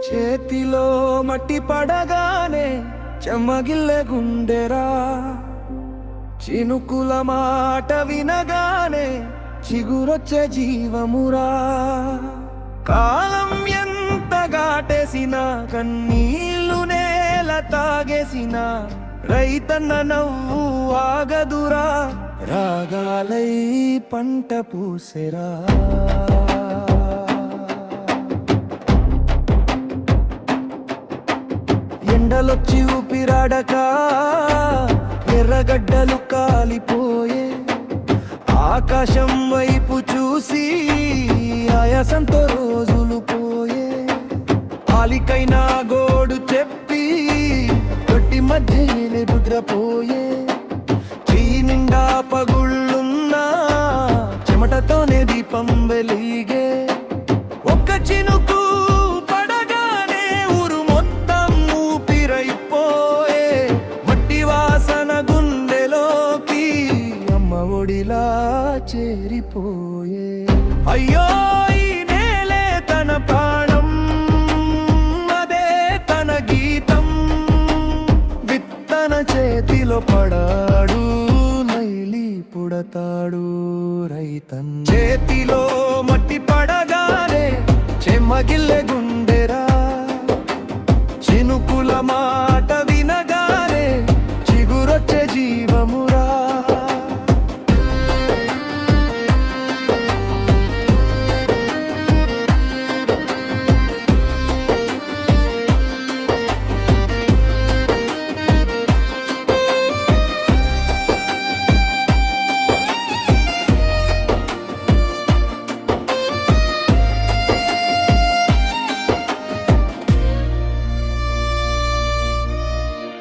చేతిలో మట్టి పడగానే చెమ్మగిల్లె గుండెరా, చినుకుల మాట వినగానే చిగురొచ్చే జీవమురా. కాలం ఎంత గాటేసిన, కన్నీళ్లు నేల తాగేసిన, రైతన్న నవ్వు ఆగదురా, రాగాలై పంట పూసెరా. ఎండలొచ్చి ఊపిరాడక ఎర్రగడ్డలు కాలిపోయే, ఆకాశం వైపు చూసి ఆయాసంతో రోజులు పోయే. ఆలికైనా గోడు చెప్పి గట్టి మధ్య నిద్రపోయే. చెయ్యి నిండా పగుళ్ళున్నా చెమటతోనే దీపం వెలిగే. ఒక్క చినుకు పడగానే ఊరు మొత్తం ఊపిరైపోయే. మట్టి వాసన గుండెలోకి అమ్మ ఒడిలా చేరిపోయే. అయ్యో ఈ నేలే తన ప్రాణం, అదే తన గీతం. విత్తన చేతిలో పడాడు, నైలి పుడతాడు రైతన్. చేతిలో మట్టి పడగానే చెమ్మగిల్లె గుండెరా, చినుకుల మాట వినగానే చిగురొచ్చే జీవమురా.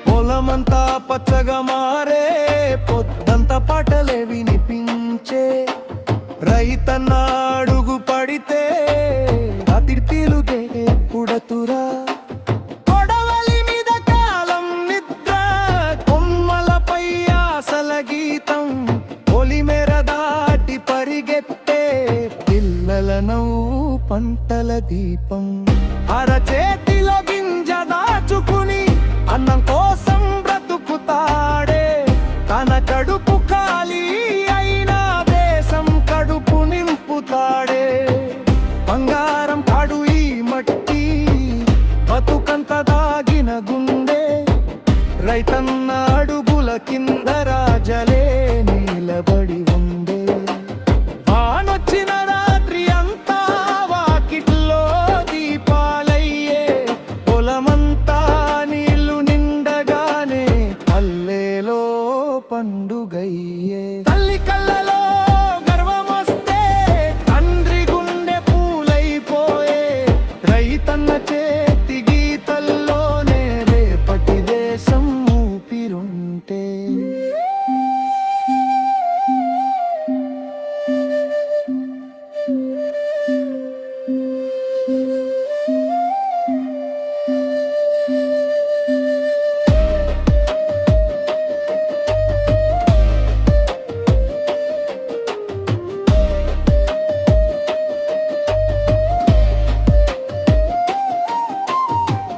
పొలమంతా పచ్చగా మారే, పొద్దంతా పాటలే వినిపించే. రైతన్న అడుగు పడితే అతిథిలు పుడతురా. కొడవలి మీద కాలం నిద్ర, కొమ్మలపై ఆశల గీతం. పొలిమేర దాటి పరిగెత్తే పిల్లల నవ్వు పంటల దీపం. అరచేతిలో గింజ దాచుకుని అన్నం కోసం బ్రతుకుతాడే. తన కడుపు ఖాళీ అయినా దేశం కడుపు నింపుతాడే. బంగారం కాడు ఈ మట్టి, బతుకంత దాగిన గుండె. రైతన్న అడుగుల కింద రాజలే నిలబడి ఉండే. వానొచ్చిన రాత్రి అంతా వాకిట్లో దీపాలయ్యే. పొలమంతా పండుగయ్యే. తల్లి కళ్ళలో గర్వమొస్తే తండ్రి గుండె పూలైపోయే. రైతన్న చేతి గీతల్లోనే రేపటి దేశం ఊపిరుంటే.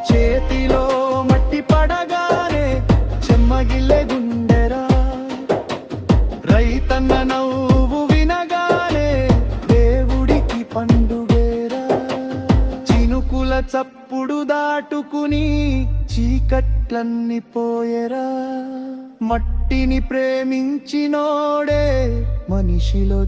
చేతిలో మట్టి పడగానే చెమ్మగిల్లె గుండెరా, రైతన్న నవ్వు వినగానే దేవుడికి పండుగేరా. చినుకుల చప్పుడు దాటుకుని చీకట్లన్నీ పోయేరా. మట్టిని ప్రేమించినోడే మనిషిలో